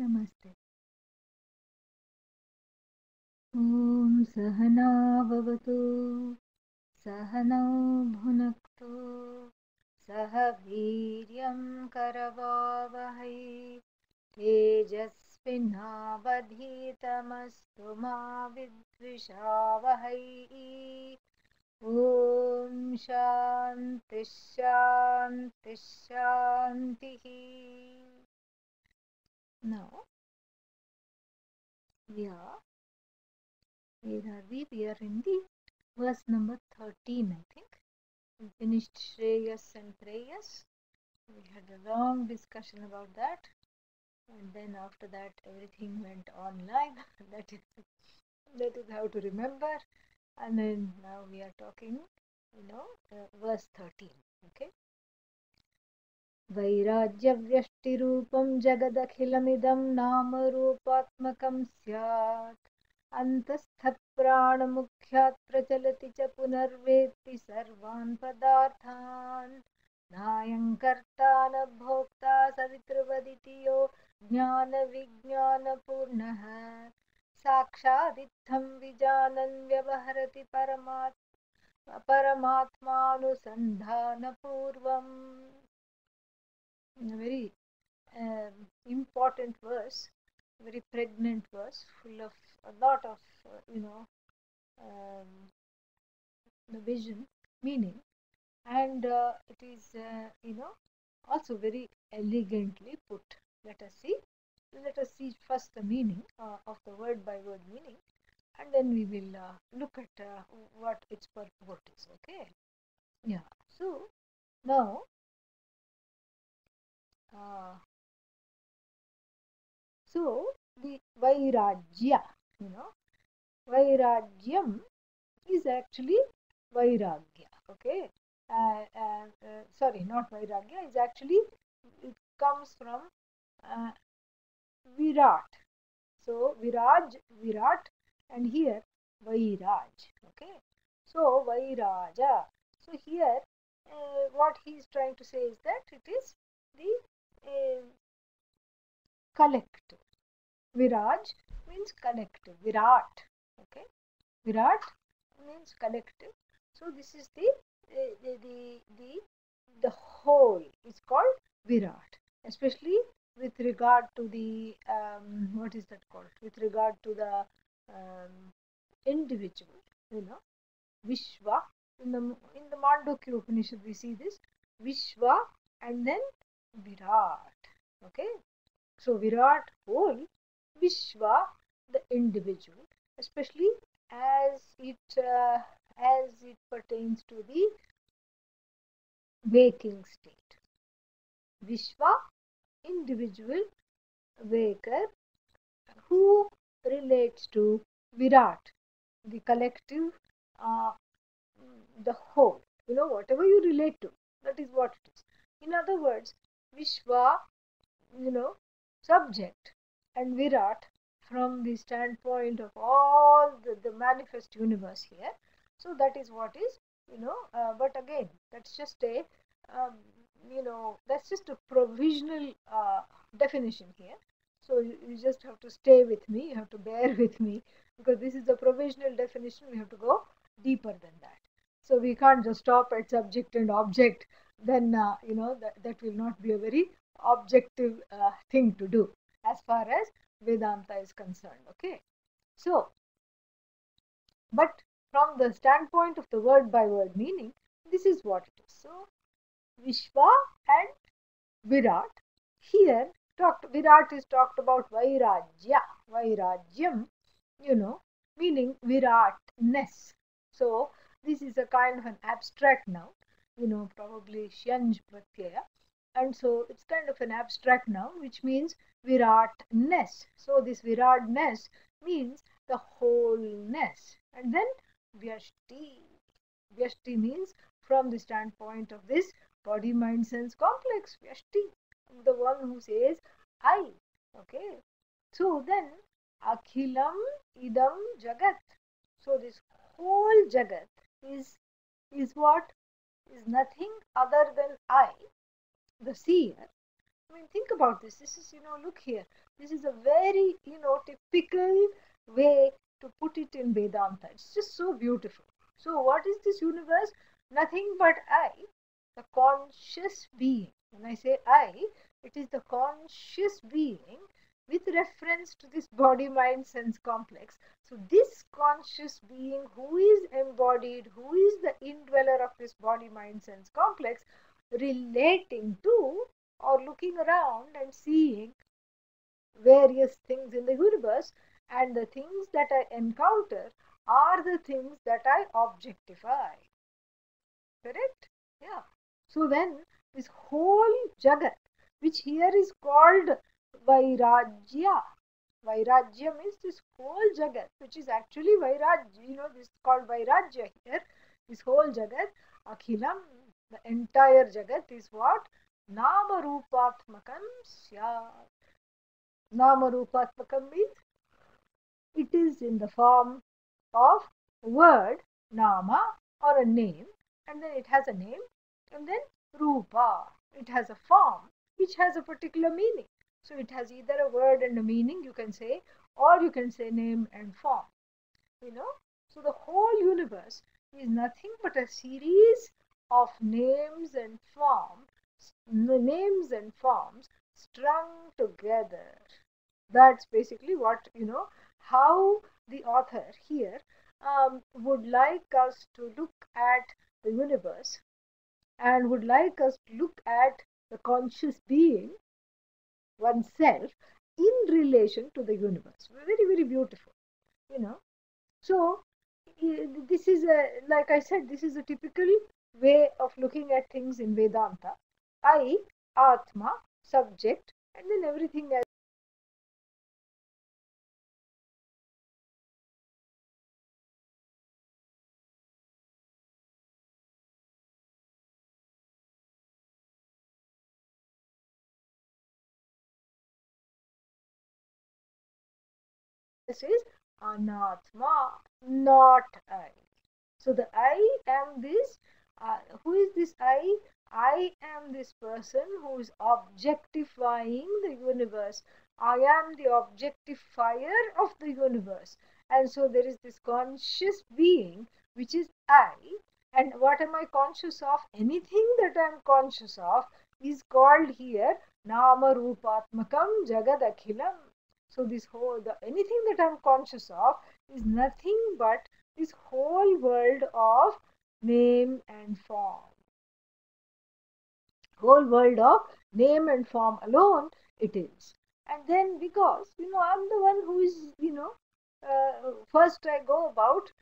Namaste. Om Sahana Bhavatu Sahanau Bhunaktu Sahaviryam Karavavahai Tejasvinavadhitamastu ma vidvishavahai. Om Shanti Shanti Shanti. Now, where are we? We are in the verse number 13, I think. We finished Shreyas and Preyas. We had a long discussion about that. And then after that, everything went online. that is how to remember. And then now we are talking, verse 13. Okay. वैराज्यव्यष्टिरूपं जगदखिलमिदं नामरूपात्मकं स्यात् अन्तस्थप्राणमुख्यात्र चलति च पुनर्वेत्ति सर्वान् पदार्थान् नायं कर्ता न भोक्ता सवितृवदिति यो ज्ञानविज्ञानपूर्णः साक्षादित्थं विजानन् व्यवहरति परमात्मानुसन्धानपूर्वम्. A very important verse, very pregnant verse, full of a lot of the vision, meaning, and it is also very elegantly put. Let us see first the meaning of the word by word meaning, and then we will look at what its purport is. Okay. Yeah. So now. So the Vairajya, Vairajyam is actually Vairagya. Okay. Sorry, not Vairagya. Is actually, it comes from Virat. So Virat, and here Vairaj. Okay. So Vairaja. So here, what he is trying to say is that it is the collective. Viraj means collective. Virat. Okay. Virat means collective. So this is the whole is called Virat, especially with regard to the what is that called? With regard to the individual, Vishwa. In the Mandukya Upanishad we see this Vishwa and then Virat. Okay. So Virat whole, Vishwa the individual, especially as it pertains to the waking state. Vishwa, individual waker, who relates to Virat, the collective, the whole. Whatever you relate to, that is what it is. In other words, Vishwa, subject, and Virat from the standpoint of all the manifest universe here. So that is what is, but again, that's just a, that's just a provisional definition here. So you just have to stay with me, you have to bear with me, because this is a provisional definition. We have to go deeper than that. So we can't just stop at subject and object. Then, that will not be a very objective thing to do as far as Vedanta is concerned. Okay. So, but from the standpoint of the word by word meaning, this is what it is. So, Vishwa and Virat. Here, Virat is talked about Vairajya, Vairajyam, meaning Viratness. So, this is a kind of an abstract noun, probably Shanj Pratyaya. And so, it's kind of an abstract noun, which means Viratness. So, this Viratness means the wholeness. And then, Vyashti. Vyashti means from the standpoint of this body, mind, sense complex, Vyashti, the one who says I. Okay. So then, Akhilam idam jagat. So this whole jagat is what? Is nothing other than I, the seer. I mean, think about this. This is, look here. This is a very, typical way to put it in Vedanta. It's just so beautiful. So, what is this universe? Nothing but I, the conscious being. When I say I, it is the conscious being with reference to this body, mind, sense complex. So, this conscious being who is embodied, who is the indweller of this body, mind, sense complex, relating to or looking around and seeing various things in the universe, and the things that I encounter are the things that I objectify. Correct? Yeah. So then this whole Jagat, which here is called Vairajya. Vairajya means this whole Jagat, which is actually Vairajya. This is called Vairajya here. This whole Jagat, Akhilam, the entire Jagat is what? Nama Rupatmakam Syat. Nama Rupatmakam means it is in the form of word, Nama, or a name, and then it has a name, and then Rupa. It has a form which has a particular meaning. So it has either a word and a meaning, you can say, or you can say name and form. So the whole universe is nothing but a series of names and forms strung together. That's basically what, how the author here would like us to look at the universe, and would like us to look at the conscious being, oneself, in relation to the universe. Very, very beautiful, So, this is like I said, this is a typical way of looking at things in Vedanta. I, Atma, subject, and then everything else is Anatma, not I. So the I am this. Who is this I? I am this person who is objectifying the universe. I am the objectifier of the universe. And so there is this conscious being, which is I. And what am I conscious of? Anything that I am conscious of is called here Nama Rupatmakam Jagad Akhilam. So this anything that I am conscious of is nothing but this whole world of name and form. Whole world of name and form alone it is. And then because, I'm the one who is, first I go about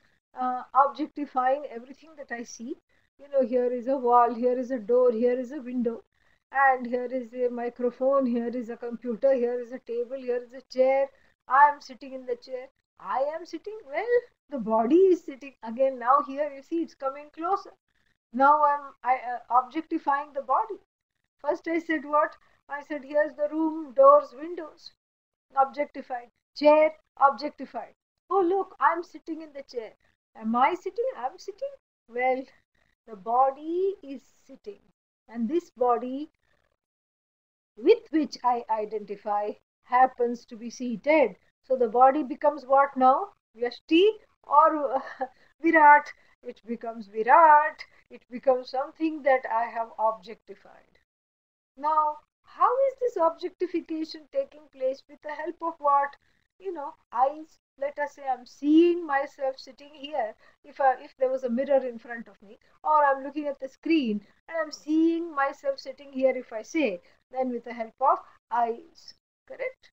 objectifying everything that I see. Here is a wall, here is a door, here is a window, and here is a microphone, here is a computer, here is a table, here is a chair. I am sitting in the chair. I am sitting, well, the body is sitting. Again, now here you see it's coming closer. Now I'm objectifying the body. First I said what? I said here's the room, doors, windows. Objectified. Chair, objectified. Oh look, I'm sitting in the chair. Am I sitting? I'm sitting. Well, the body is sitting. And this body with which I identify happens to be seated. So the body becomes what now? Vyashti or Virat. It becomes Virat. It becomes something that I have objectified. Now, how is this objectification taking place? With the help of what? Eyes. Let us say I'm seeing myself sitting here. If there was a mirror in front of me, or I'm looking at the screen and I'm seeing myself sitting here, if I say, then with the help of eyes. Correct?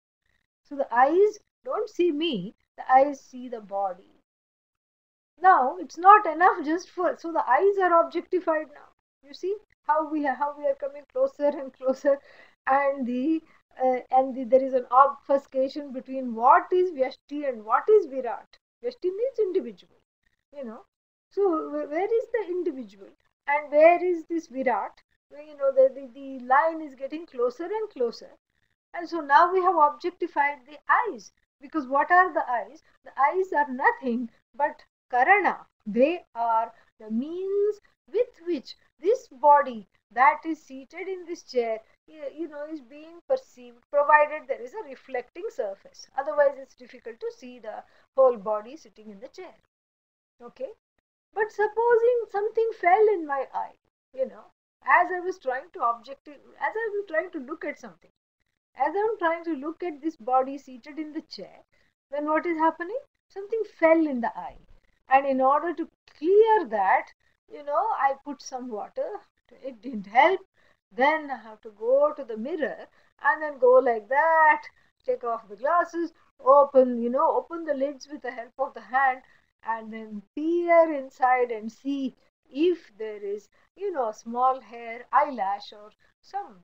So the eyes don't see me, the eyes see the body. Now it's not enough just for, so the eyes are objectified now. You see how we are coming closer and closer, and there is an obfuscation between what is Vyashti and what is Virat. Vyashti means individual, So where is the individual and where is this Virat? The line is getting closer and closer, and so now we have objectified the eyes, because what are the eyes? The eyes are nothing but Karana. They are the means with which this body that is seated in this chair, is being perceived, provided there is a reflecting surface. Otherwise, it's difficult to see the whole body sitting in the chair. Okay. But supposing something fell in my eye, as I was trying to as I was trying to look at something, as I'm trying to look at this body seated in the chair, then what is happening? Something fell in the eye. And in order to clear that, I put some water. It didn't help. Then I have to go to the mirror and then go like that, take off the glasses, open the lids with the help of the hand, and then peer inside and see if there is, a small hair, eyelash, or some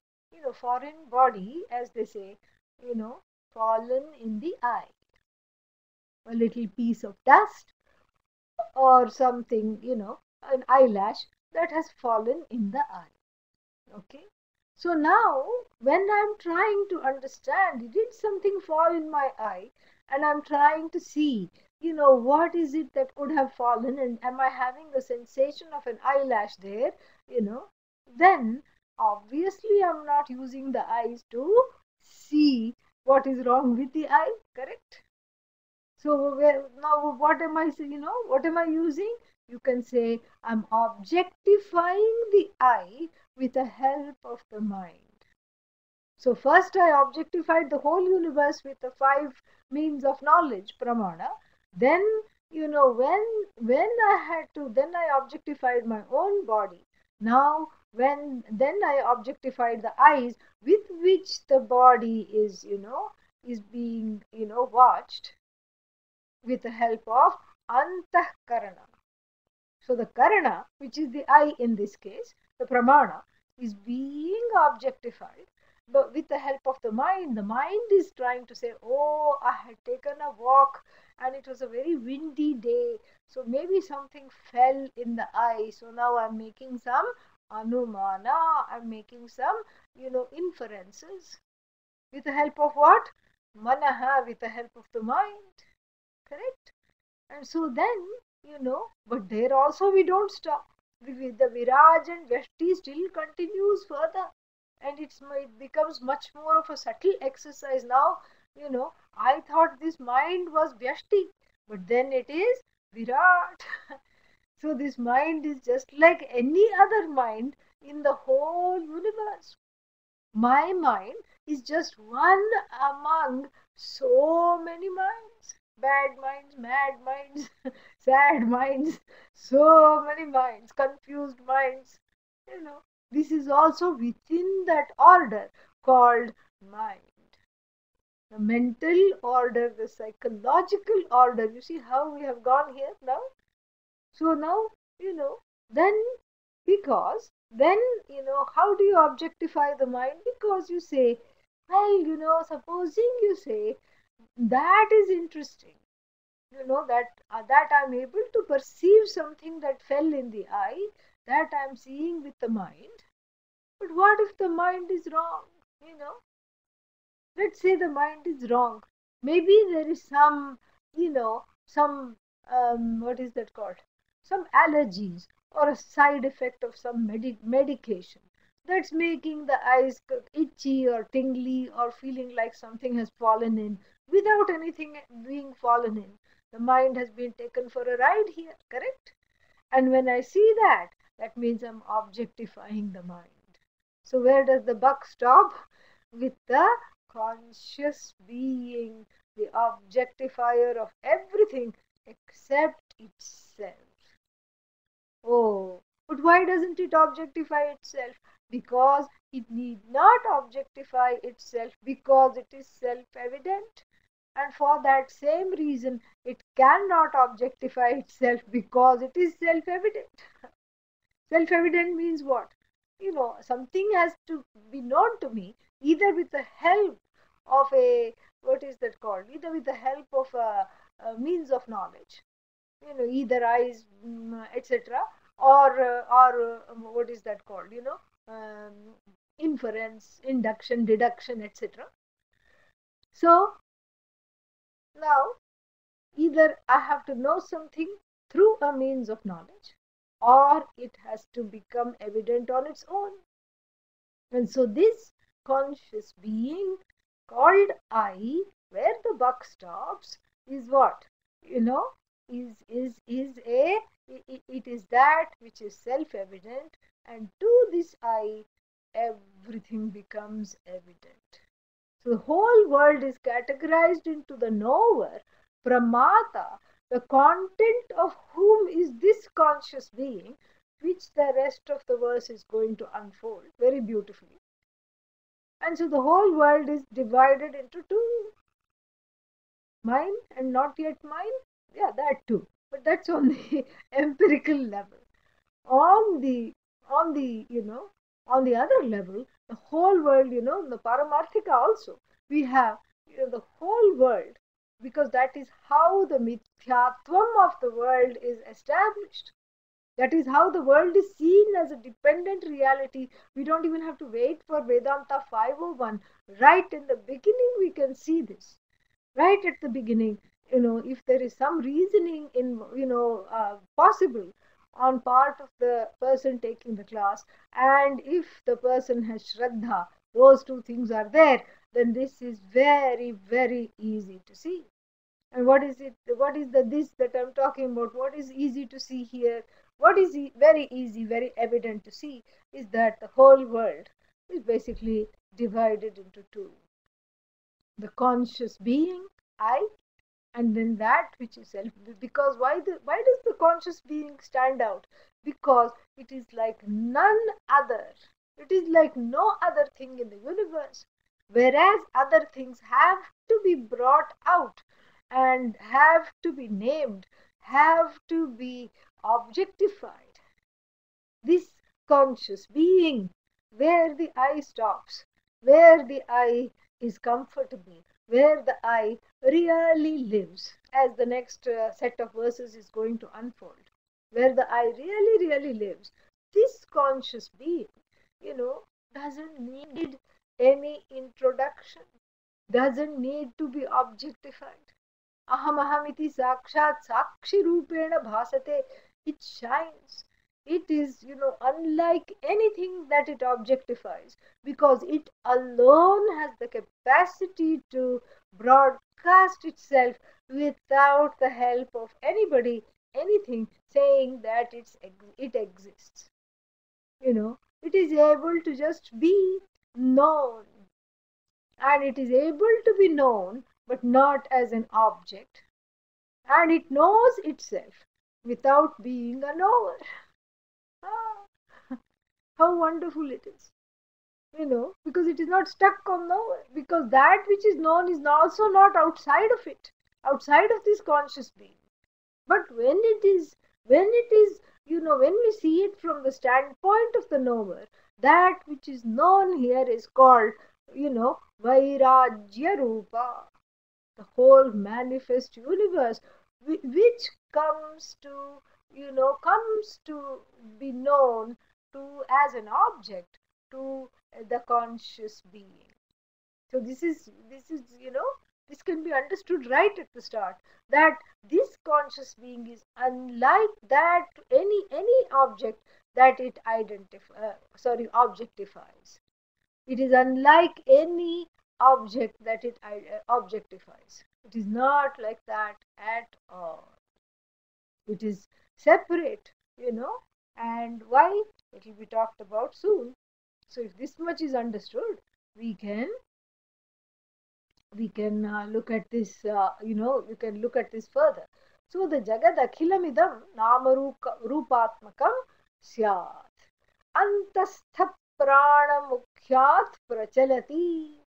foreign body, as they say, fallen in the eye. A little piece of dust or something, an eyelash that has fallen in the eye. Okay. So now, when I'm trying to understand, did something fall in my eye? And I'm trying to see, what is it that could have fallen? And am I having the sensation of an eyelash there? Then obviously I'm not using the eyes to see what is wrong with the eye, correct? So now what am I saying? What am I using? You can say I'm objectifying the eye with the help of the mind. So first I objectified the whole universe with the 5 means of knowledge, pramana. Then, when then I objectified my own body. Now, then I objectified the eyes with which the body is being, watched with the help of antahkarana. So the karana, which is the eye in this case, the pramana, is being objectified. But with the help of the mind is trying to say, oh, I had taken a walk and it was a very windy day. So maybe something fell in the eye. So now I'm making some anumana, I'm making some, inferences. With the help of what? Manaha, with the help of the mind. Correct? And so then, but there also we don't stop. The Viraj and Vyashti still continues further. And it becomes much more of a subtle exercise now. I thought this mind was Vyashti, but then it is Virat. So this mind is just like any other mind in the whole universe. My mind is just one among so many minds. Bad minds, mad minds, sad minds, so many minds, confused minds. This is also within that order called mind. The mental order, the psychological order. You see how we have gone here now? So now, then how do you objectify the mind? Because you say, well, supposing you say, that is interesting, that I'm able to perceive something that fell in the eye, that I'm seeing with the mind. But what if the mind is wrong? Let's say the mind is wrong. Maybe there is some, some, what is that called? Some allergies or a side effect of some medication that's making the eyes itchy or tingly or feeling like something has fallen in without anything being fallen in. The mind has been taken for a ride here, correct? And when I see that, that means I'm objectifying the mind. So where does the buck stop? With the conscious being, the objectifier of everything except itself. Oh, but why doesn't it objectify itself? Because it need not objectify itself, because it is self-evident. And for that same reason, it cannot objectify itself because it is self-evident. Self-evident means what? Something has to be known to me either with the help of what is that called? Either with the help of a means of knowledge, either eyes, etc., or what is that called? Inference, induction, deduction, etc. So now, either I have to know something through a means of knowledge, or it has to become evident on its own. And so this conscious being called I, where the buck stops, is what? You know, is a it is that which is self-evident, and to this I, everything becomes evident. So the whole world is categorized into the knower, Pramata, the content of whom is this conscious being, which the rest of the verse is going to unfold very beautifully. And so the whole world is divided into two: mine and not yet mine. Yeah, that too. But that's on the empirical level. On the on the on the other level, the whole world, the Paramarthika also, we have the whole world, because that is how the mithyatvam of the world is established. That is how the world is seen as a dependent reality. We don't even have to wait for Vedanta 501. Right in the beginning, we can see this. Right at the beginning, if there is some reasoning in, possible on part of the person taking the class, and if the person has Shraddha, those two things are there, then this is very, very easy to see. And what is it? What is the this that I'm talking about? What is easy to see here? What is very easy, very evident to see is that the whole world is basically divided into two: the conscious being, I, and then that which is self. Because why does the conscious being stand out? Because it is like none other. It is like no other thing in the universe. Whereas other things have to be brought out and have to be named, have to be objectified. This conscious being, where the I stops, where the I is comfortable, where the I really lives, as the next set of verses is going to unfold, where the I really, really lives, this conscious being, doesn't need any introduction, doesn't need to be objectified. Aham ahamiti sakshat sakshi rupena bhasate. It shines. It is, unlike anything that it objectifies, because it alone has the capacity to broadcast itself without the help of anybody, anything saying that it exists. It is able to just be known, and it is able to be known but not as an object, and it knows itself without being a knower. Ah, how wonderful it is, because it is not stuck on knower, because that which is known is also not outside of it, outside of this conscious being. But when we see it from the standpoint of the knower, that which is known here is called, Vairajya Rupa, the whole manifest universe, which comes to be known to as an object to the conscious being. So this can be understood right at the start, that this conscious being is unlike that any object that it objectifies. It is unlike any object that it objectifies. It is not like that at all. It is separate, and why? It will be talked about soon. So if this much is understood, we can look at this, you can look at this further. So the Jagad Akhilamidam Namarupatmakam Syat. Antastha Prana Mukhyat Prachalati.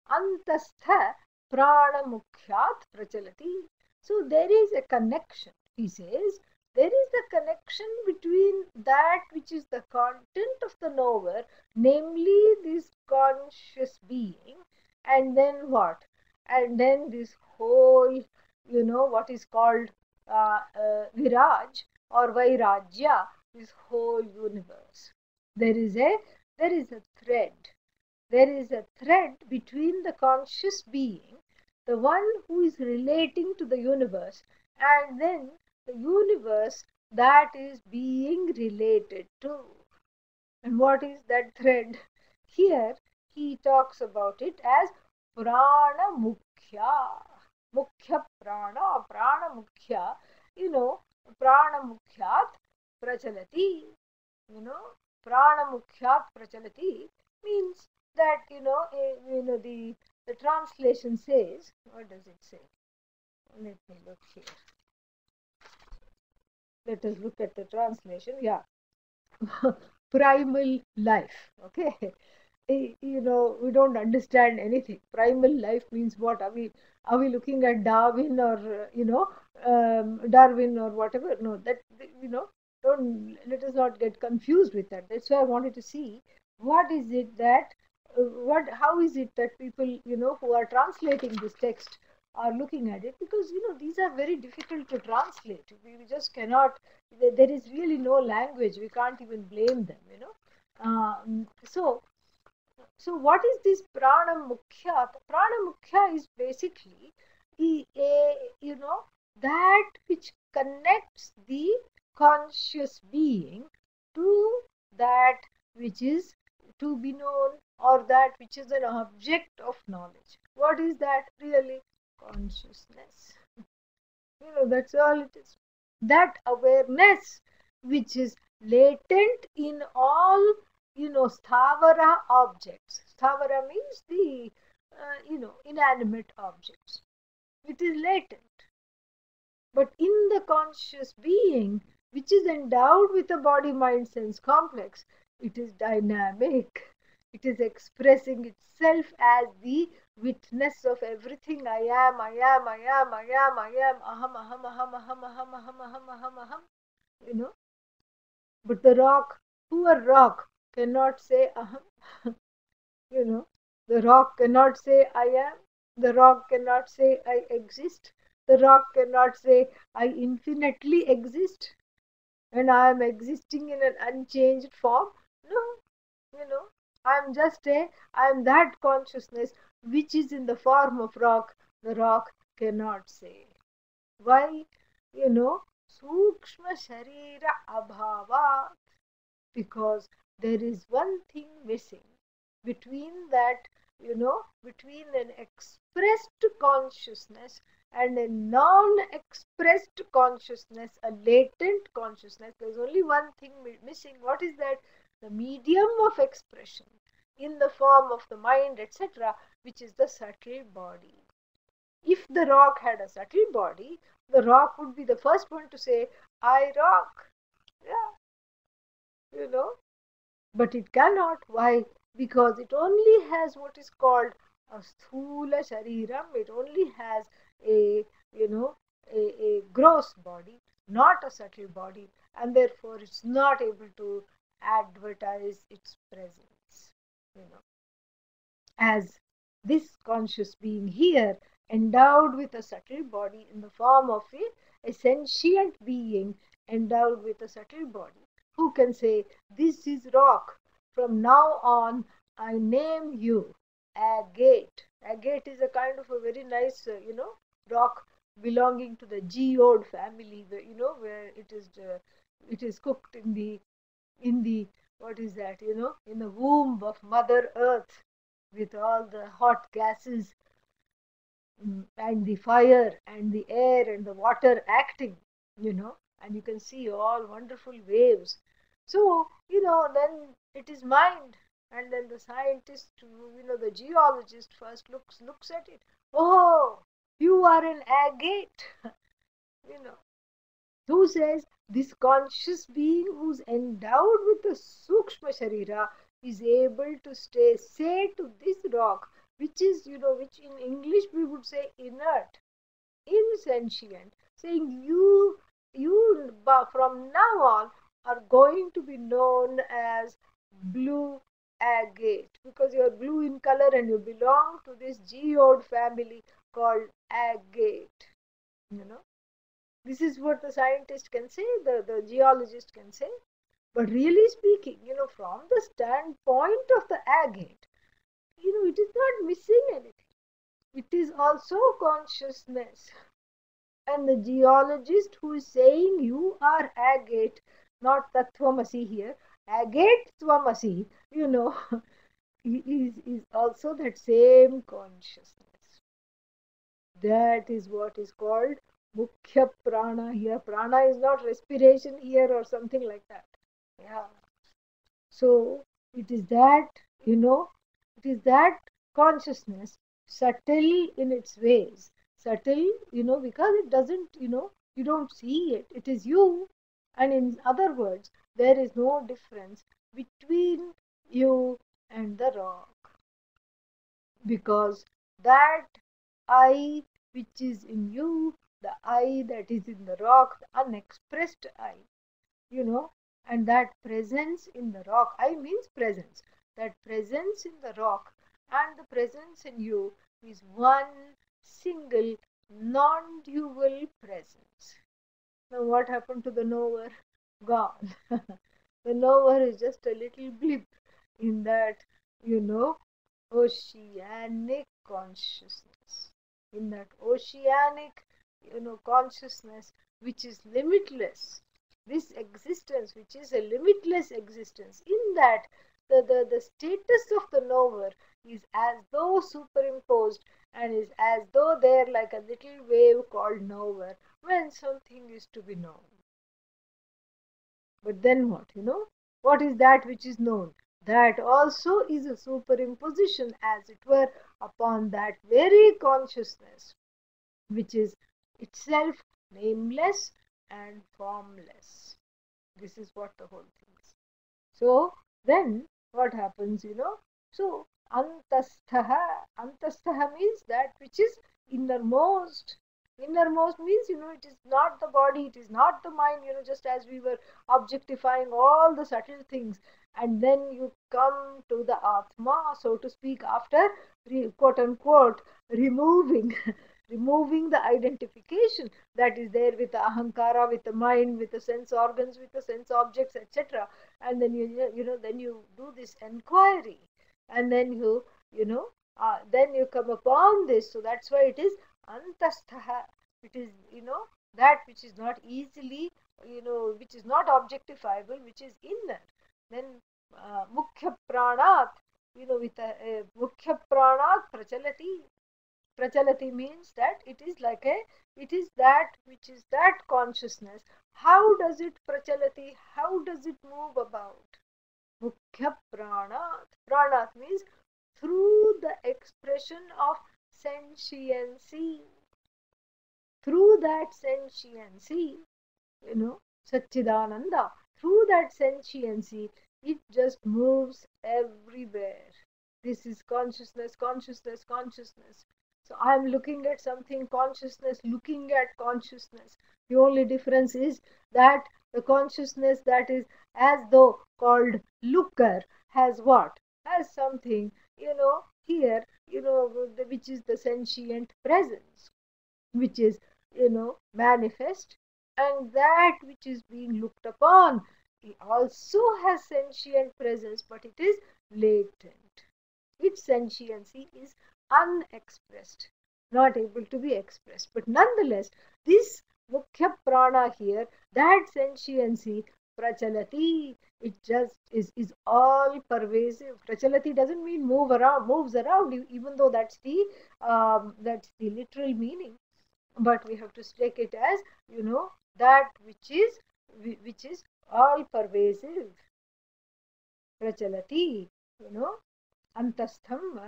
Antastha Prana Mukhyat Prachalati. So there is a connection, he says. There is a connection between that which is the content of the knower, namely this conscious being, and then what? And then this whole, what is called Viraj or Vairajya, this whole universe. There is a thread. There is a thread between the conscious being, the one who is relating to the universe, and then the universe that is being related to. And what is that thread? Here he talks about it as prana mukhya. Mukhya prana, prana mukhya, you know, prana mukhyat prachalati, you know, prana mukhyat prachalati means that, the translation says, what does it say? Let me look here. Let us look at the translation. Yeah. Primal life. Okay. We don't understand anything. Primal life means what? Are we looking at Darwin or Darwin or whatever? No, that don't let us not get confused with that. That's why I wanted to see what is it that what how is it that people who are translating this text are looking at it, because these are very difficult to translate. We just cannot. There is really no language. We can't even blame them. So what is this prana mukhya? The prana mukhya is basically that which connects the conscious being to that which is to be known, or that which is an object of knowledge. What is that really? Consciousness. That's all it is. That awareness which is latent in all, sthavara objects. Sthavara means the, inanimate objects. It is latent. But in the conscious being, which is endowed with a body, mind, sense complex, it is dynamic. It is expressing itself as the witness of everything. I am, I am, I am, I am, I am, aham, aham, aham, aham, aham, aham, aham, aham, aham. You know. But the rock, poor rock, cannot say aham. The rock cannot say I am. The rock cannot say I exist. The rock cannot say I infinitely exist and I am existing in an unchanged form. No, I am that consciousness which is in the form of rock. The rock cannot say. Why? Sukshma Sharira Abhava. Because there is one thing missing between that, between an expressed consciousness and a non-expressed consciousness, a latent consciousness. There's only one thing missing. What is that? The medium of expression in the form of the mind, etc., which is the subtle body. If the rock had a subtle body, the rock would be the first one to say, I rock. Yeah, but it cannot. Why? Because it only has what is called a sthula shariram. It only has a, a gross body, not a subtle body, and therefore it's not able to advertise its presence, as this conscious being here, endowed with a subtle body in the form of a sentient being endowed with a subtle body, who can say, this is rock. From now on, I name you agate. Agate is a kind of a very nice, rock belonging to the geode family, where it is cooked in the what is that, in the womb of Mother Earth, with all the hot gases, and the fire and the air and the water acting, and you can see all wonderful waves. So, then it is mind, and then the scientist, the geologist first looks at it. Oh, you are an agate, you know. Who says this conscious being who's endowed with the Sukshma Sharira is able to say to this rock, which is, which in English we would say inert, insentient, saying you from now on are going to be known as blue agate, because you're blue in color and you belong to this geode family called agate, you know. This is what the scientist can say, the geologist can say. But really speaking, from the standpoint of the agate, it is not missing anything. It is also consciousness. And the geologist who is saying you are agate, not Tattvamasi here, agate swamasi, is also that same consciousness. That is what is called mukhya prana here. Prana is not respiration here or something like that. Yeah. So it is that, it is that consciousness, subtle in its ways. Subtle, because it doesn't, you don't see it. It is you. And in other words, there is no difference between you and the rock. Because that I which is in you, the I that is in the rock, the unexpressed I, you know, and that presence in the rock, I means presence, that presence in the rock and the presence in you is one single non-dual presence. Now, what happened to the knower? Gone. The knower is just a little blip in that, you know, oceanic consciousness. In that oceanic, consciousness which is limitless. This existence, which is a limitless existence, in that the status of the knower is as though superimposed and is as though there like a little wave called knower when something is to be known. But then what? What is that which is known? That also is a superimposition, as it were, upon that very consciousness, which is itself nameless and formless. This is what the whole thing is. So then what happens, So antasthaha means that which is innermost. Innermost means, it is not the body, it is not the mind, just as we were objectifying all the subtle things. And then you come to the Atma, so to speak, after, quote unquote, removing removing the identification that is there with the ahankara, with the mind, with the sense organs, with the sense objects, etc. And then then you do this inquiry, and then then you come upon this. So that's why it is antastha. It is, that which is not easily, which is not objectifiable, which is inner. Then mukhya pranat, with a mukhya pranat prachalati. Prachalati means that it is like it is that which is that consciousness. How does it prachalati? How does it move about? Mukhya pranat. Pranat means through the expression of sentiency. Through that sentiency, Satchidananda, through that sentiency, it just moves everywhere. This is consciousness, consciousness, consciousness. So I'm looking at something, consciousness, looking at consciousness. The only difference is that the consciousness that is as though called looker has what? Has something, here, which is the sentient presence, which is, manifest, and that which is being looked upon, it also has sentient presence, but it is latent. Its sentiency is unexpressed, not able to be expressed. But nonetheless, this mukhya prana here, that sentiency, prachalati, it just is all pervasive. Prachalati doesn't mean moves around, even though that's the literal meaning. But we have to take it as, that which is all pervasive. Prachalati, antastham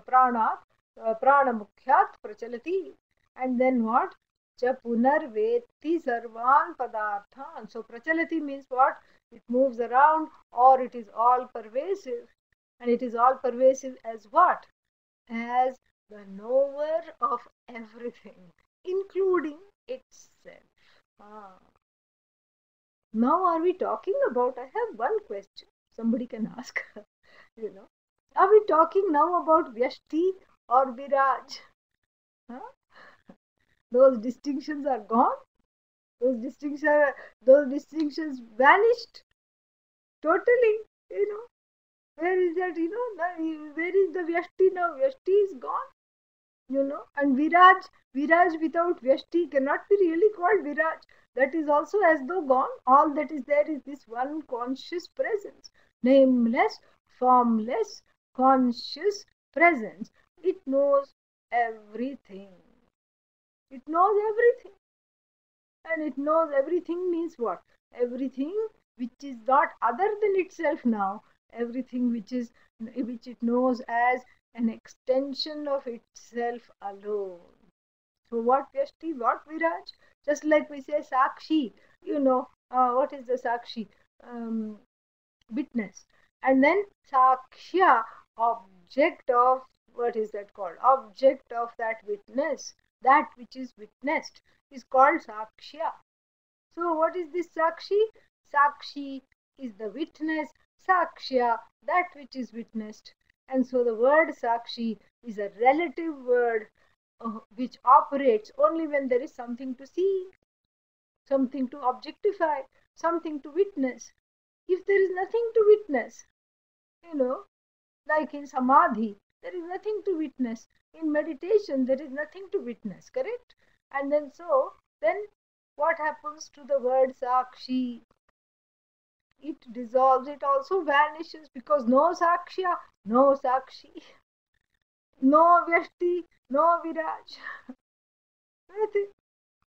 pranat, pranamukhyat prachalati. And then what? Cha punarveti sarvan padarthan. So prachalati means what? It moves around, or it is all pervasive. And it is all pervasive as what? As the knower of everything, including itself. Ah. Now, are we talking about? I have one question. Somebody can ask. Are we talking now about Vyashti or Viraj? Huh? Those distinctions are gone. Those distinctions vanished totally. Where is that? Where is the Vyashti now? Vyashti is gone. And Viraj without Vyashti cannot be really called Viraj. that is also as though gone. All that is there is this one conscious presence, nameless, formless, conscious presence. It knows everything. It knows everything. And it knows everything means what? Everything which is not other than itself now. Everything which it knows as an extension of itself alone. So what Vyashti, what Viraj? Just like we say Sakshi, what is the Sakshi? Um, Witness. And then Sakshya, object of, what is that called? Object of that witness, that which is witnessed, is called Sakshya. So what is this Sakshi? Sakshi is the witness, Sakshya, that which is witnessed. And so the word Sakshi is a relative word which operates only when there is something to see, something to objectify, something to witness. If there is nothing to witness, you know, like in Samadhi, there is nothing to witness. In meditation, there is nothing to witness, correct? And then what happens to the word Sakshi? It dissolves, it also vanishes, because no Sakshya, no Sakshi, no Vyashti, no Viraj. Nothing.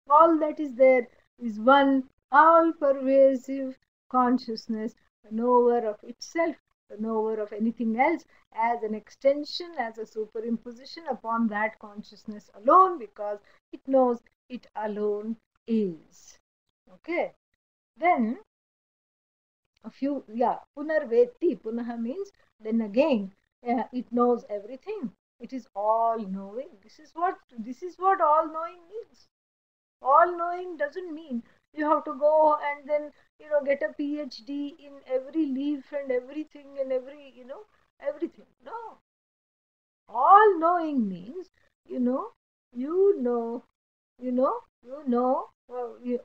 All that is there is one all-pervasive consciousness, the knower of itself, the knower of anything else, as an extension, as a superimposition upon that consciousness alone, because it knows it alone is. Okay. Then punarveti, punaha means then again. It knows everything. It is all knowing. This is what all knowing means. All knowing doesn't mean you have to go and then get a PhD in every leaf and everything and everything. No, all knowing means you know you know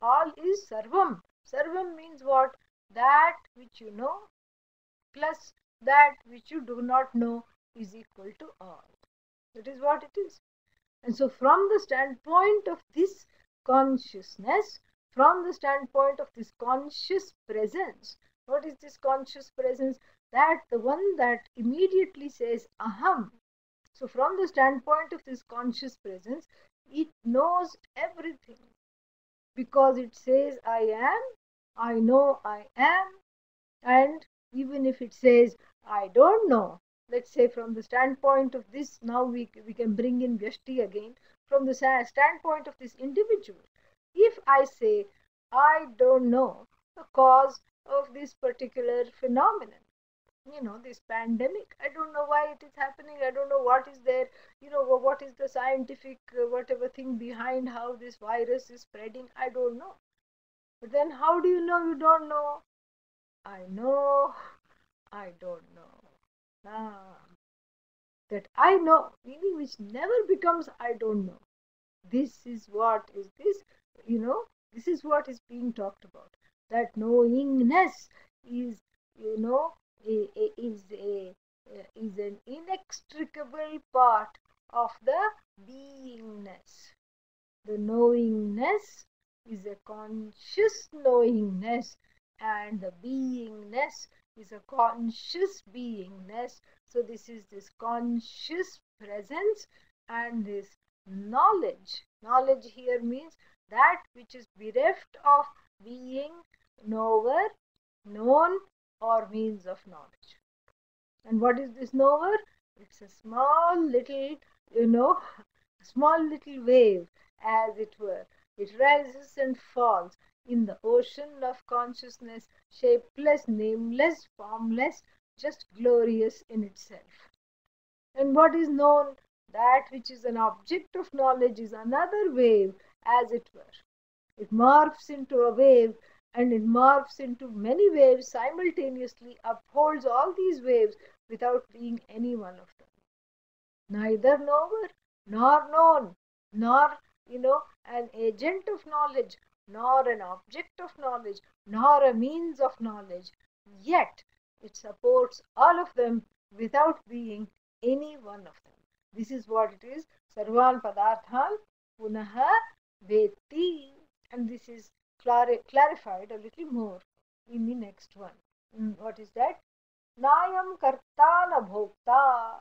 all is sarvam. Sarvam means what? That which you know plus that which you do not know is equal to all. That is what it is. And so from the standpoint of this consciousness, from the standpoint of this conscious presence, what is this conscious presence? That the one that immediately says aham. So from the standpoint of this conscious presence, it knows everything, because it says I am, I know I am. And even if it says I don't know, let's say from the standpoint of this, now we can bring in Vyashti again. From the standpoint of this individual, if I say I don't know the cause of this particular phenomenon, this pandemic, I don't know why it is happening, I don't know what is there, what is the scientific whatever thing behind how this virus is spreading, I don't know. But then how do you know you don't know? I know I don't know. That I know, meaning which never becomes I don't know. This is what is this, this is what is being talked about. That knowingness is, is an inextricable part of the beingness. The knowingness is a conscious knowingness, and the beingness is a conscious beingness. So this is this conscious presence and this knowledge. Knowledge here means that which is bereft of being, knower, known, or means of knowledge. And what is this knower? It's a small little, small little wave, as it were. It rises and falls in the ocean of consciousness, shapeless, nameless, formless, just glorious in itself. And what is known, that which is an object of knowledge, is another wave, as it were. It morphs into a wave, and it morphs into many waves simultaneously, upholds all these waves without being any one of them. Neither knower, nor known, nor, an agent of knowledge, nor an object of knowledge, nor a means of knowledge. Yet it supports all of them without being any one of them. This is what it is. Sarvan padarthan punaha veti. And this is clarified a little more in the next one. What is that? Nayam karta na bhokta.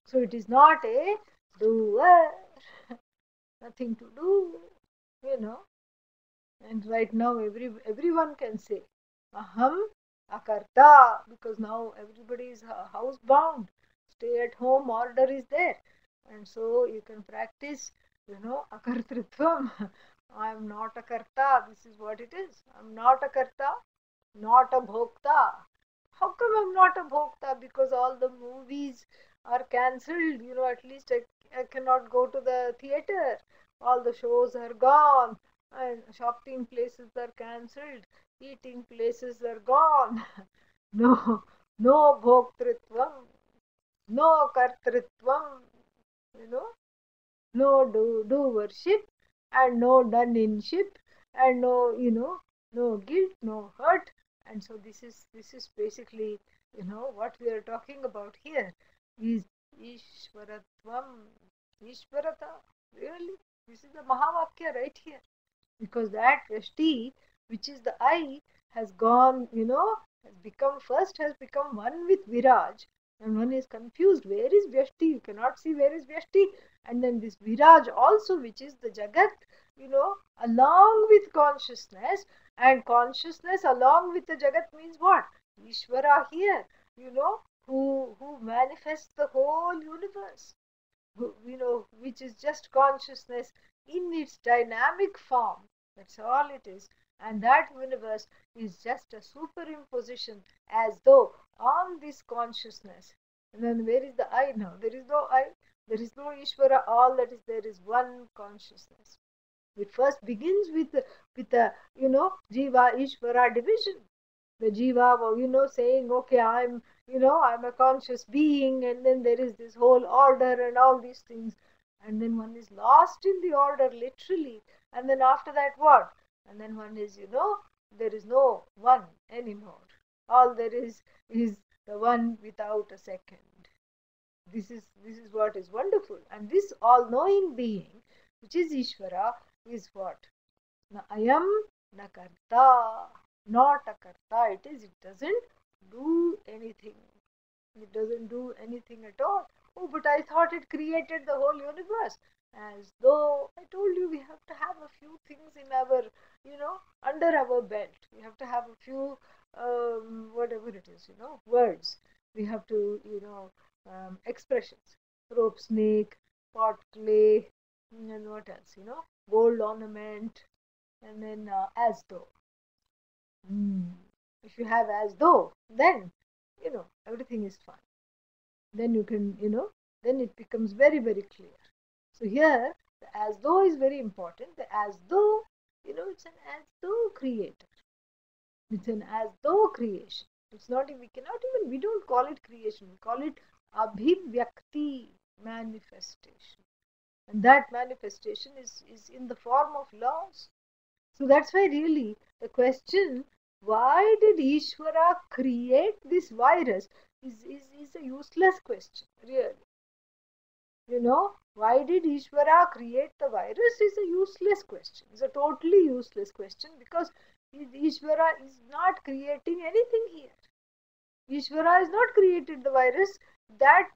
So it is not a doer, nothing to do, you know. And right now everyone can say aham akarta, because now everybody is housebound. Stay at home order is there. And so you can practice, akartritvam. I am not a karta. This is what it is. I'm not a karta, not a bhokta. How come I'm not a bhokta? Because all the movies are cancelled. At least I cannot go to the theater. All the shows are gone. And shopping places are cancelled. Eating places are gone. No, no bhoktritvam, no kartritvam, you know, no do worship, and no done in ship, and no, no guilt, no hurt. And so this is basically, what we are talking about here is Ishvaratvam, Ishvarata. Really, this is the Mahavakya right here, because that Vyashti, which is the I, has gone, has become one with Viraj, and one is confused. Where is Vyashti? You cannot see where is Vyashti. And then this Viraj also, which is the Jagat, along with consciousness, and consciousness along with the Jagat means what? Ishvara here, who manifests the whole universe, which is just consciousness in its dynamic form. That's all it is. And that universe is just a superimposition, as though on this consciousness. And then where is the I now? There is no I, there is no Ishvara. All that is there is one consciousness. It first begins with the Jiva Ishvara division. The Jiva, saying, okay, I'm a conscious being, and then there is this whole order and all these things. And then one is lost in the order, literally. And then after that, what? And then one is, there is no one anymore. All there is the one without a second. This is what is wonderful. And this all-knowing being, which is Ishvara, is what? Na ayam na karta. Not a karta. It doesn't do anything. It doesn't do anything at all. Oh, but I thought it created the whole universe. As though I told you, we have to have a few things in our, under our belt. We have to have a few, whatever it is, words. We have to, expressions. Rope snake, pot clay, and what else, gold ornament, and then as though. If you have as though, then, everything is fine. Then you can, then it becomes very, very clear. So here, the as though is very important. The as though, it's an as though creator. It's an as though creation. It's not, we don't call it creation. We call it abhivyakti, manifestation. And that manifestation is in the form of laws. So that's why really the question, why did Ishvara create this virus, is a useless question, really. Why did Ishvara create the virus is a useless question. It's a totally useless question, because Ishvara is not creating anything here. Ishvara has not created the virus. That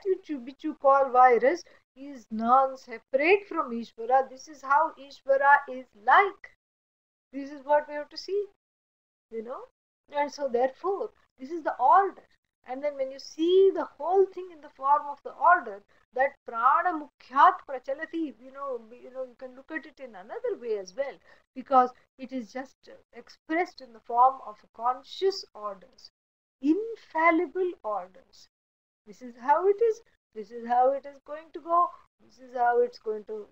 which you call virus is non-separate from Ishvara. This is how Ishvara is like. This is what we have to see, and so therefore this is the order. And then when you see the whole thing in the form of the order, that prana mukhyat prachalati, you can look at it in another way as well, because it is just expressed in the form of conscious orders, infallible orders. This is how it is. This is how it is going to go. This is how it's going to,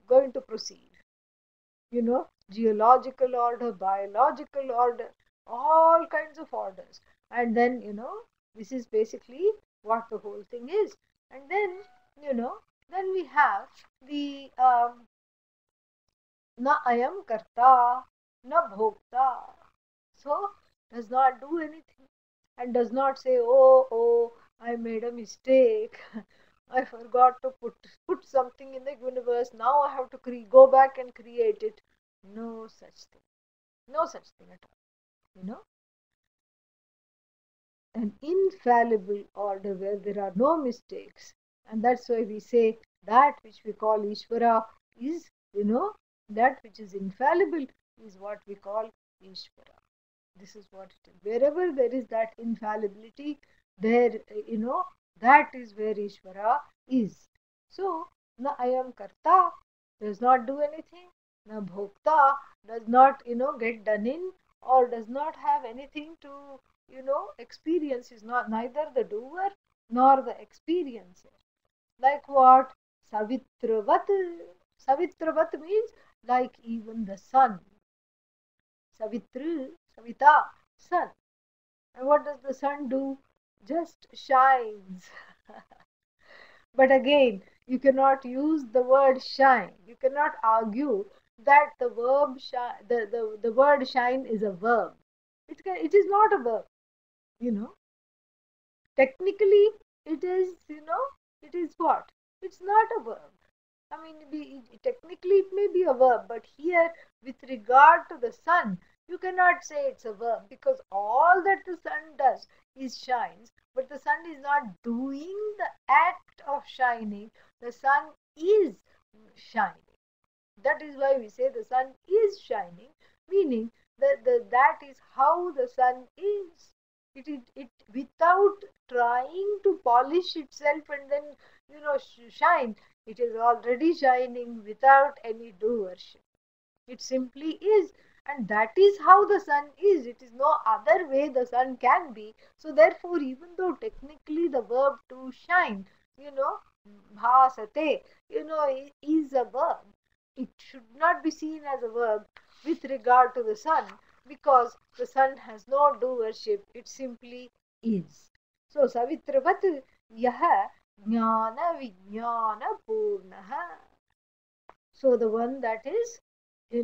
going to proceed. Geological order, biological order, all kinds of orders. And then, this is basically what the whole thing is. And then, then we have the na ayam karta, na bhokta. So, does not do anything, and does not say, oh, I made a mistake. I forgot to put something in the universe. Now I have to go back and create it. No such thing. No such thing at all. An infallible order where there are no mistakes. And that's why we say that which we call Ishvara is, that which is infallible is what we call Ishvara. This is what it is. Wherever there is that infallibility, there, that is where Ishvara is. So, na ayam karta does not do anything, na bhokta does not, get done in, or does not have anything to, experience, is not neither the doer nor the experiencer. Like what? Savitravat. Savitravat means like even the sun. Savitri, Savita, sun. And what does the sun do? Just shines. But again, you cannot use the word shine. You cannot argue that the verb the word shine is a verb. It is not a verb, you know. Technically, it is, it is what? It's not a verb. I mean, technically it may be a verb, but here, with regard to the sun, you cannot say it's a verb because all that the sun does is shines, but the sun is not doing the act of shining. The sun is shining. That is why we say the sun is shining, meaning that is how the sun is. It without trying to polish itself and then shine, it is already shining without any doership. It simply is, and that is how the sun is. It is no other way the sun can be. So therefore, even though technically the verb to shine, bhasate, is a verb, it should not be seen as a verb with regard to the sun, because the sun has no doership. It simply is. So Savitravat yaha jnana vijnana purnaha. So the one that is, the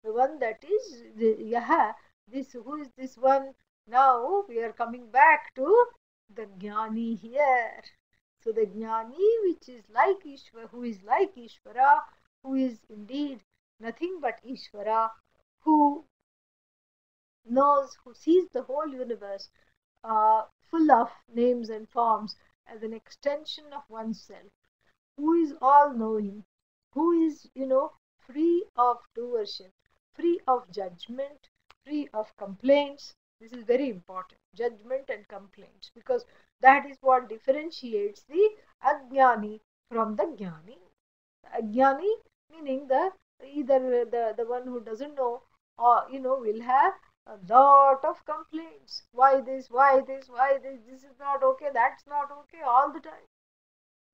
one that is yaha, this, who is this one? Now we are coming back to the jnani here. So the jnani, which is like Ishvara, who is like Ishvara, who is indeed nothing but Ishvara, who knows, who sees the whole universe full of names and forms as an extension of oneself, who is all knowing, who is, free of doership, free of judgment, free of complaints. This is very important, judgment and complaints, because that is what differentiates the ajnani from the jnani. Ajnani meaning either the one who doesn't know, or will have a lot of complaints. Why this? Why this? Why this? This is not okay. That's not okay all the time.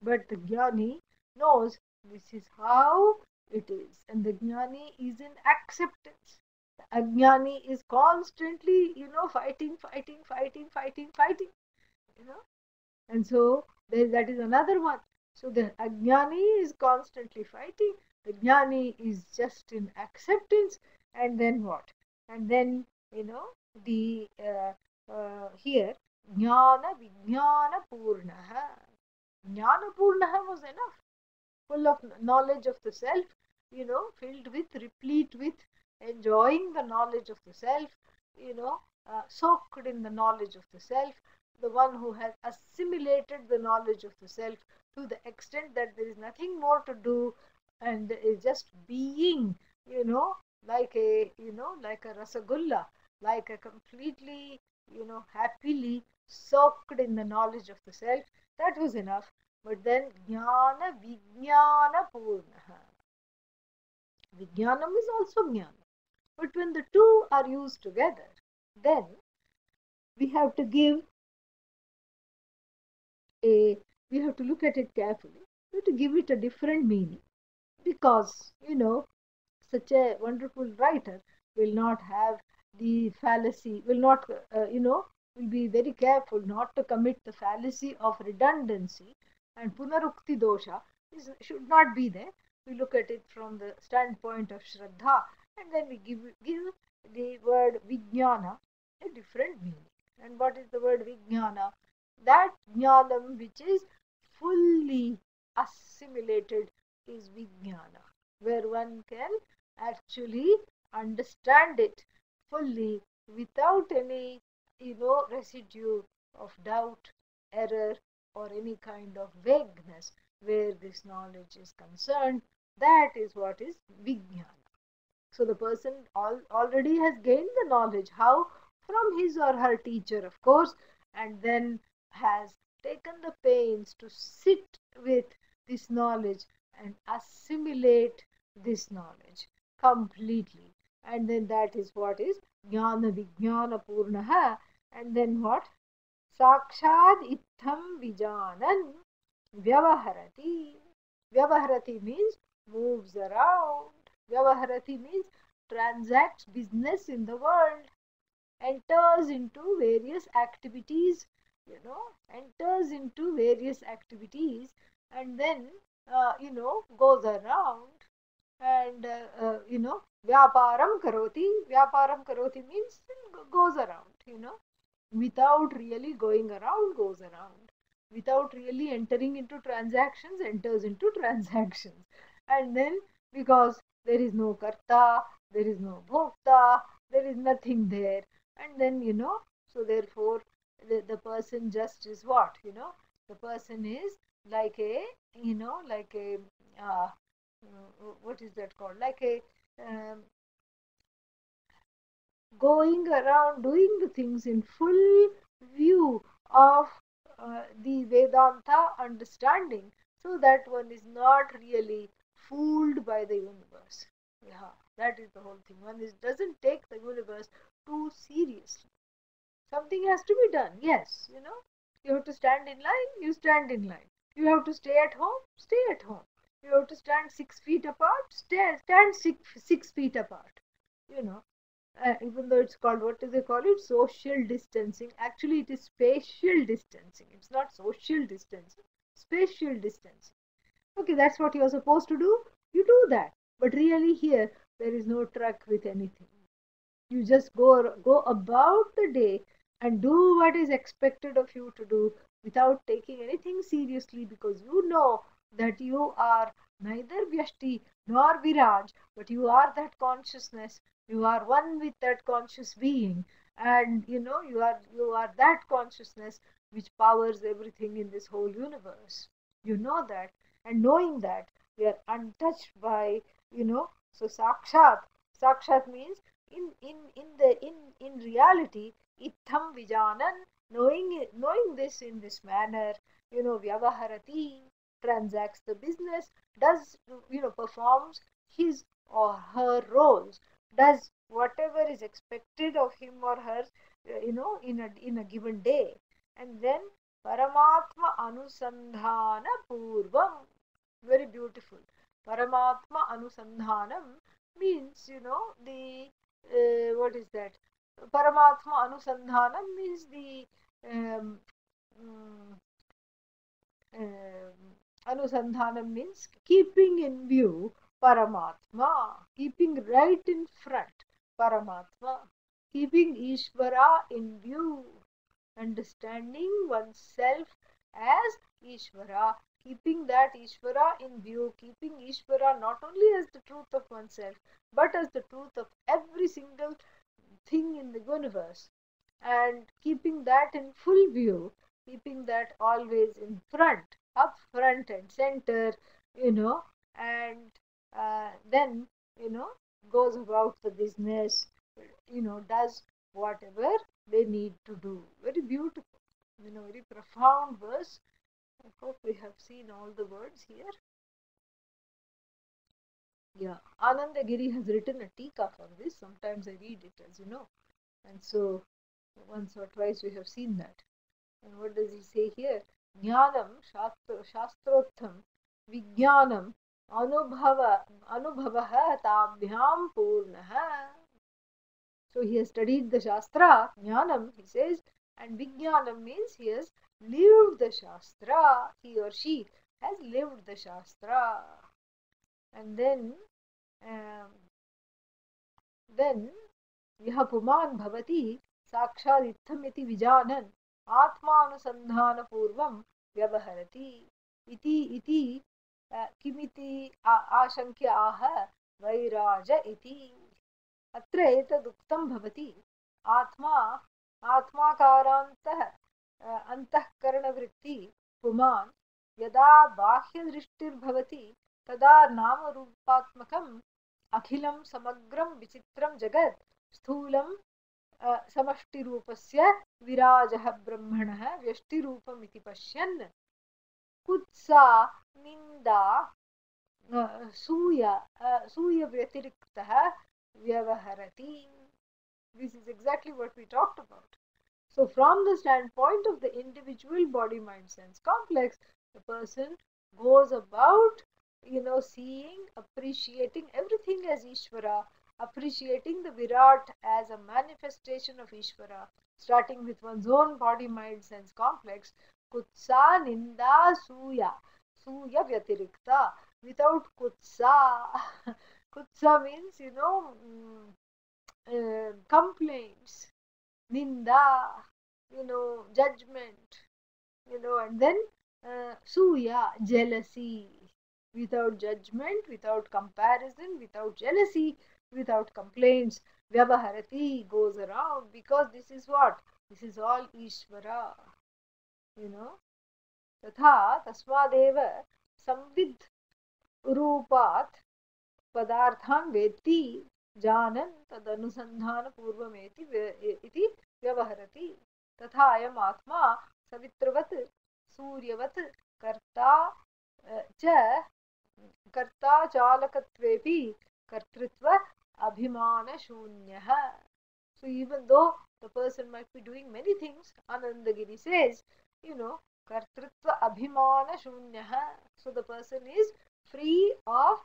But the jnani knows this is how it is, and the jnani is in acceptance. The ajnani is constantly, fighting, fighting, fighting, fighting, fighting, you know. And so that is another one. So the ajnani is constantly fighting. The jnani is just in acceptance, and then what? And then, the here jnana vijnana purnaha. Jnana purnaha was enough, full of knowledge of the self, filled with, replete with, enjoying the knowledge of the self, soaked in the knowledge of the self, the one who has assimilated the knowledge of the self to the extent that there is nothing more to do, and is just being, like a rasagulla, like a completely, happily soaked in the knowledge of the self. That was enough. But then jnana vijnana purnaha. Vijnanam is also jnana. But when the two are used together, then we have to we have to look at it carefully. We have to give it a different meaning, because, such a wonderful writer will not have the fallacy, will not, will be very careful not to commit the fallacy of redundancy, and punarukti dosha should not be there. We look at it from the standpoint of Shraddha, and then we give the word Vijnana a different meaning. And what is the word Vijnana? That Jnanam which is fully assimilated is Vijnana, where one can actually understand it fully without any, residue of doubt, error, or any kind of vagueness where this knowledge is concerned. That is what is vijnana. So the person already has gained the knowledge. How? From his or her teacher, of course, and then has taken the pains to sit with this knowledge and assimilate this knowledge completely. And then that is what is jnana vijnana purnaha. And then what? Sakshad itham vijanan vyavaharati. Vyavaharati means moves around. Vyavaharati means transacts business in the world, enters into various activities, enters into various activities, and then, goes around and, vyaparam karoti. Vyaparam karoti means goes around, without really going around, goes around. Without really entering into transactions, enters into transactions. And then, because there is no karta, there is no bhokta, there is nothing there. And then, so therefore, the person just is what? The person is like a, like a, uh, what is that called? Like a, um, going around doing the things in full view of the Vedanta understanding, so that one is not really fooled by the universe. Yeah, that is the whole thing. One doesn't take the universe too seriously. Something has to be done. Yes, you have to stand in line, you stand in line. You have to stay at home, stay at home. You have to stand 6 feet apart, stand 6 feet apart. You know, even though it's called, what do they call it, social distancing, actually it is spatial distancing. It's not social distancing, spatial distancing. Okay, that's what you're supposed to do, you do that. But really here there is no truck with anything. You just go about the day and do what is expected of you to do without taking anything seriously, because you know that you are neither Vyashti nor Viraj, but you are that consciousness. You are one with that conscious being, and you are that consciousness which powers everything in this whole universe. You know that, and knowing that, we are untouched by, so sakshat means in reality, itham vijanan, knowing this in this manner, vyavaharati, transacts the business, does, performs his or her roles, does whatever is expected of him or her, in a given day. And then paramatma anusandhana purvam, very beautiful. Paramatma anusandhanam means, the, what is that? Paramatma anusandhanam means the, um, mm, anusandhanam means keeping in view Paramatma, keeping right in front Paramatma, keeping Ishvara in view, understanding oneself as Ishvara, keeping that Ishvara in view, keeping Ishvara not only as the truth of oneself, but as the truth of every single thing in the universe, and keeping that in full view, keeping that always in front, up front and center, and then, goes about the business, does whatever they need to do. Very beautiful, very profound verse. I hope we have seen all the words here. Yeah, Anandagiri has written a tika for this. Sometimes I read it, as you know. And so once or twice we have seen that. And what does he say here? Jnanam shastrotham vijnanam anubhavaha tabhyam purnaha. So he has studied the Shastra, Jnanam, he says, and Vijnanam means he has lived the Shastra. He or she has lived the Shastra. And then यह पुमान् भवति साक्षादित्थमिति विजानन् आत्मानुसन्धानपूर्वं व्यवहरति इति किमिति आशङ्क्य आह वैराज इति। अत्र एतदुक्तं भवति आत्मा आत्माकारान्तः अन्तःकरणवृत्ति पुमान् यदा बाह्यदृष्टिर्भवति तदा नामरूपात्मकम् अखिलं समग्रं विचित्रं जगत् स्थूलं समष्टिरूपस्य विराजः ब्रह्मणः व्यष्टिरूपमिति पश्यन् कुत्सा निन्दा सूय व्यतिरिक्तः व्यवहरति. This is exactly what we talked about. So from the standpoint of the individual body mind sense complex, the person goes about seeing, appreciating everything as Ishvara, appreciating the Virat as a manifestation of Ishvara, starting with one's own body mind sense complex. Kutsa ninda suya vyatirikta, without kutsa. Kutsa means complaints, ninda, judgment, and then suya, jealousy, without judgment, without comparison, without jealousy, without complaints. Vyavaharati goes around, because this is what? This is all Ishvara, you know. Tatha tasmadeva samvid रूपात् पदार्थान् वेत्ति जानन् तदनुसन्धानपूर्वमेति इति व्यवहरति. तथा अयम् आत्मा सवित्रवत् सूर्यवत् कर्ता चालकत्वेपि कर्तृत्व अभिमानशून्यः. So even though the person might be doing many things, Anandagiri says, kartrutva abhimana shunyah. So the person is free of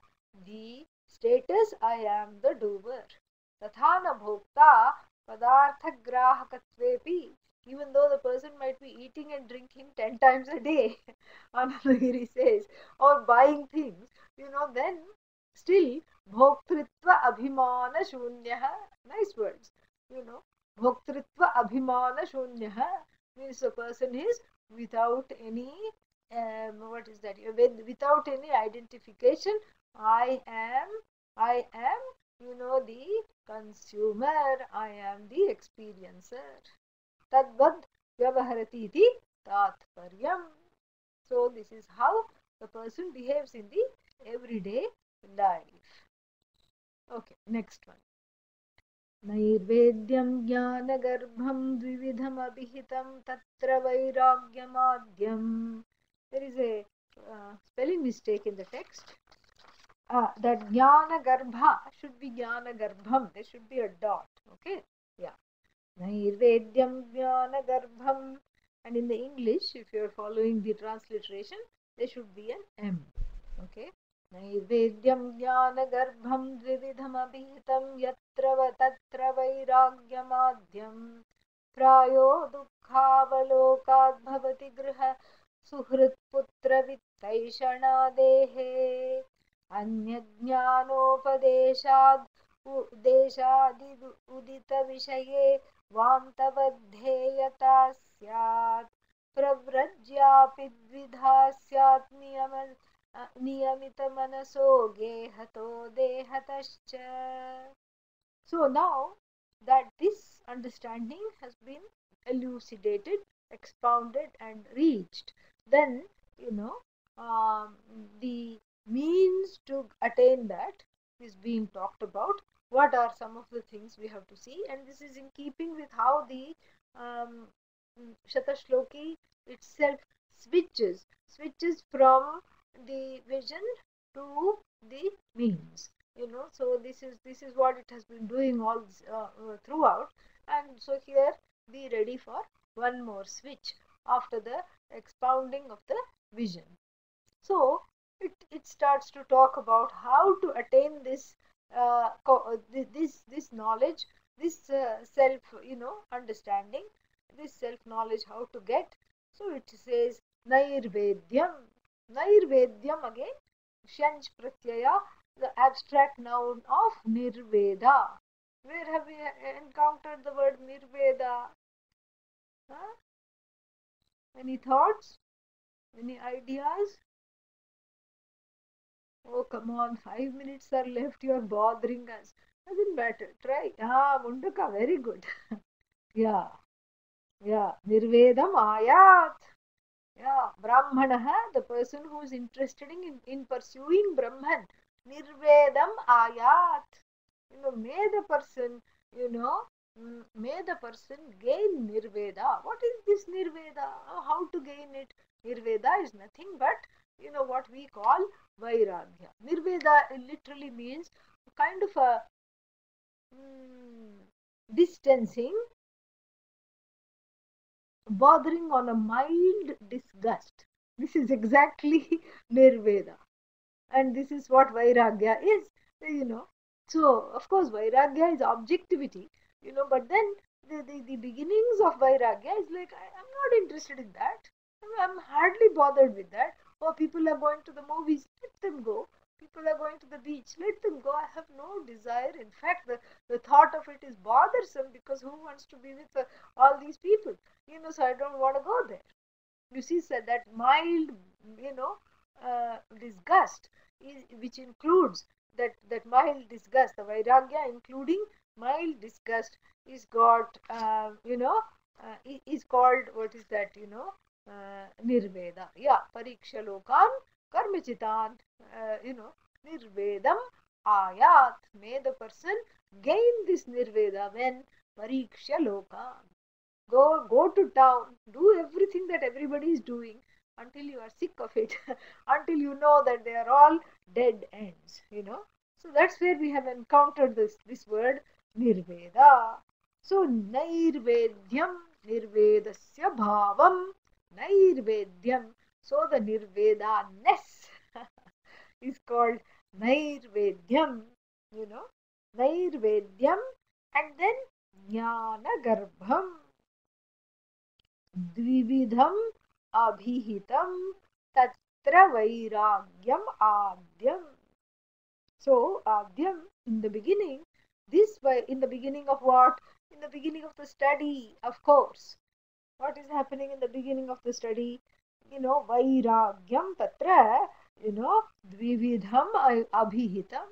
the status I am the doer. Tathana bhokta padartha grahakatvepi. Even though the person might be eating and drinking 10 times a day, Anandagiri says, or buying things, then still bhoktritva abhimana shunyah. Nice words. Bhoktritva abhimana shunyah means the person is without any what is that? Without any identification. I am, the consumer. I am the experiencer. Tadvad vyavaharati iti tatparyam. So this is how the person behaves in the everyday life. Okay, next one. नैर्वेद्यं ज्ञानगर्भं द्विविधमभिहितं तत्र वैराग्यमाद्यम्. There is a spelling mistake in the text. That jnana should be jnana garbham. There should be a dot. Okay? Yeah. Nairvedyam jnana garbham. And in the English, if you are following the transliteration, there should be an M. Okay? नैवेद्यं ज्ञानगर्भं द्विविधमभिहितं यत्र तत्र वैराग्यमाद्यं प्रायो दुःखावलोकाद् भवति गृह सुहृत्पुत्रवित्तैषणादेः अन्यज्ञानोपदेशाद् उदितविषये वान्तवद्धेयता स्यात् प्रव्रज्यापि द्विधा स्यात् नियमितमनसो गेहतो देहतश्च. So now that this understanding has been elucidated, expounded and reached, then the means to attain that is being talked about. What are some of the things we have to see? And this is in keeping with how the Shatashloki itself switches from the vision to the means. So this is what it has been doing all throughout. And so here be ready for one more switch after the expounding of the vision. So it starts to talk about how to attain this this knowledge, this self understanding, this self knowledge, how to get. So it says Nairvedyam. Nairvedyam again, Shanj Pratyaya, the abstract noun of Nirveda. Where have we encountered the word Nirveda? Huh? Any thoughts? Any ideas? Oh, come on, 5 minutes are left. You are bothering us. Doesn't matter. Try. Mundaka, very good. Yeah, yeah. Nirvedam ayat. Yeah, Brahmanaha, the person who is interested in pursuing Brahman. Nirvedam ayat. May the person, you know, may the person gain Nirveda. What is this Nirveda? How to gain it? Nirveda is nothing but, what we call Vairagya. Nirveda literally means kind of a distancing, bordering on a mild disgust. This is exactly Nirveda. And this is what Vairagya is, you know. So, of course, Vairagya is objectivity, but then the beginnings of Vairagya is like, I'm not interested in that. I'm hardly bothered with that. Oh, people are going to the movies, let them go. People are going to the beach, let them go. I have no desire. In fact, the thought of it is bothersome because who wants to be with all these people? So I don't want to go there. You see, sir, that mild, disgust, which includes that mild disgust, the Vairagya including mild disgust is got, is called, what is that, Nirveda. Yeah, Pariksha Lokan Karmachitan, Nirvedam Ayat. May the person gain this Nirveda when Pariksha Lokan. Go to town, do everything that everybody is doing until you are sick of it, until you know that they are all dead ends. So that's where we have encountered this word Nirveda. So Nairvedyam, Nirvedasya Bhavam, Nairvedyam. So the Nirveda-ness is called Nairvedyam, you know, Nairvedyam, and then Jnana Garbham. द्विविधम अभिहितम तत्र वैराग्यम आद्यम. So Adyam, in the beginning, in the beginning of what? In the beginning of the study, of course. What is happening in the beginning of the study? Vairagyam tatra, dvividham abhihitam.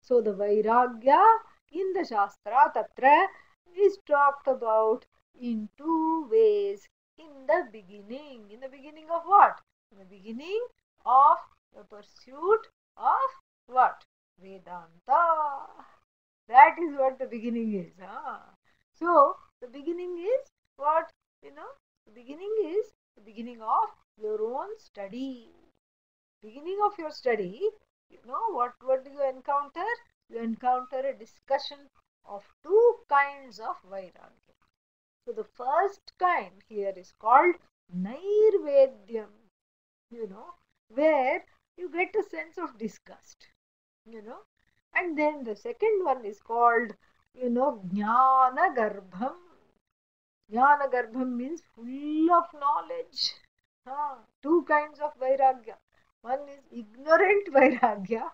So the Vairagya in the Shastra Tatra is talked about in two ways. In the beginning. In the beginning of what? In the beginning of the pursuit of what? Vedanta. That is what the beginning is. So the beginning is what? The beginning is the beginning of your own study. Beginning of your study, what do you encounter? You encounter a discussion of two kinds of Vairagya. So the first kind here is called Nairvedyam, where you get a sense of disgust, and then the second one is called, Jnana Garbham. Jnana Garbham means full of knowledge. Two kinds of Vairagya. One is ignorant Vairagya.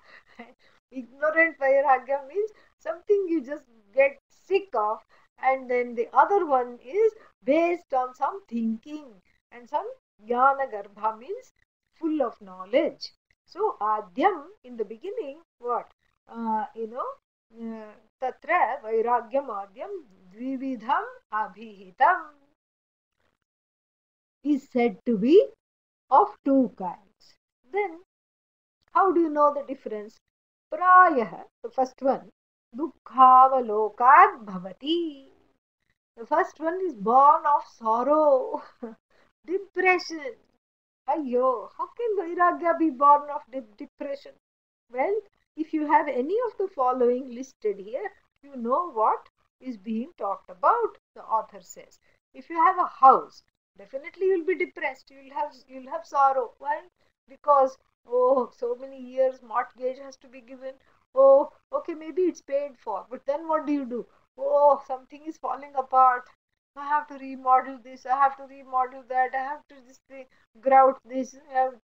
Ignorant Vairagya means something you just get sick of, and then the other one is based on some thinking, and some Jnana Garbha means full of knowledge. So Adyam, in the beginning, what? Tatra Vairagyam Adyam Dvividham Abhihitam is said to be of two kinds. Then, how do you know the difference? Prayah, the first one, Dukkhavalokad Bhavati. The first one is born of sorrow, depression. Ayyo, how can Vairagya be born of depression? Well, if you have any of the following listed here, you know what is being talked about, the author says. If you have a house, definitely you'll be depressed. You'll have sorrow. Why? Because so many years mortgage has to be given. Oh, okay, maybe it's paid for, but then what do? Oh, something is falling apart. I have to remodel this. I have to remodel that. I have to grout this.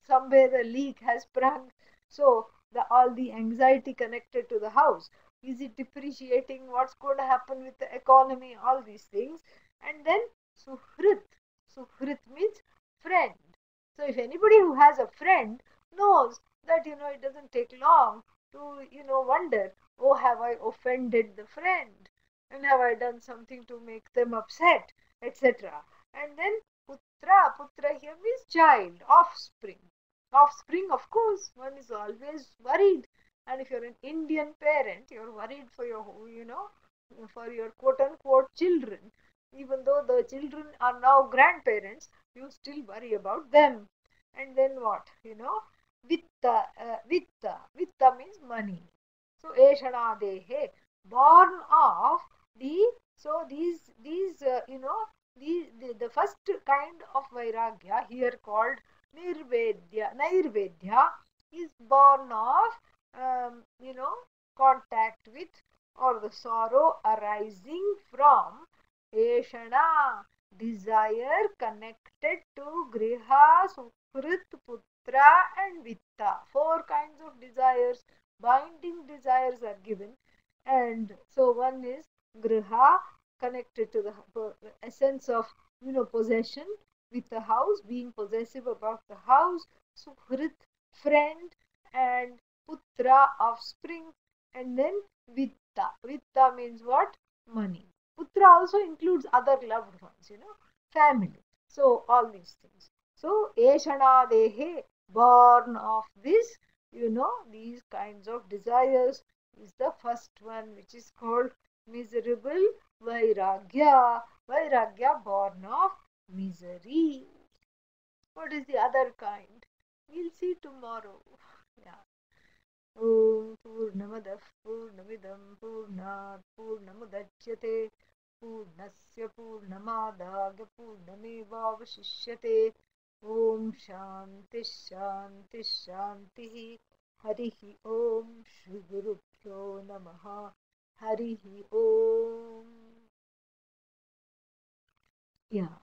Somewhere the leak has sprung. So all the anxiety connected to the house. Is it depreciating? What's going to happen with the economy? All these things. And then Suhrit. Suhrit means friend. So if anybody who has a friend knows that, it doesn't take long to, wonder, oh, have I offended the friend? And have I done something to make them upset, etc. And then putra here means child, offspring. Offspring, of course, one is always worried. And if you're an Indian parent, you're worried for your, for your quote unquote children. Even though the children are now grandparents, you still worry about them. And then what? Vitta means money. So Eshanadehe, born of these the first kind of vairagya here called Nirvedya is born of contact with, or the sorrow arising from Eshana, desire connected to Griha, Sukrit, Putra and Vitta. Four kinds of desires, binding desires are given. And so one is Griha, connected to the essence of possession with the house, being possessive about the house, Suhrit, friend, and Putra, offspring, and then Vitta. Vitta means what? Money. Putra also includes other loved ones, family. So all these things. So Eshana Dehe, born of this, these kinds of desires, is the first one, which is called miserable Vairagya. Vairagya born of misery. What is the other kind? We'll see tomorrow. Yeah. Om Purnamadah Purnamidam Purnat Purnamudachyate Purnasya Purnamadagya Purnamevavashishyate. Om Shanti Shanti Shanti. Harihi Om Shri Gurubhyo Namaha. Harihi Om. Yeah.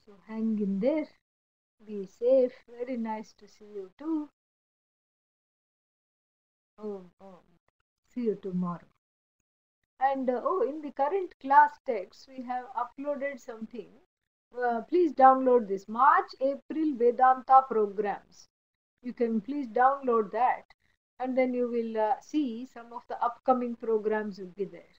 So hang in there. Be safe. Very nice to see you too. Om. See you tomorrow. And in the current class text, we have uploaded something. Please download this March, April Vedanta programs. You can please download that, and then you will see some of the upcoming programs will be there.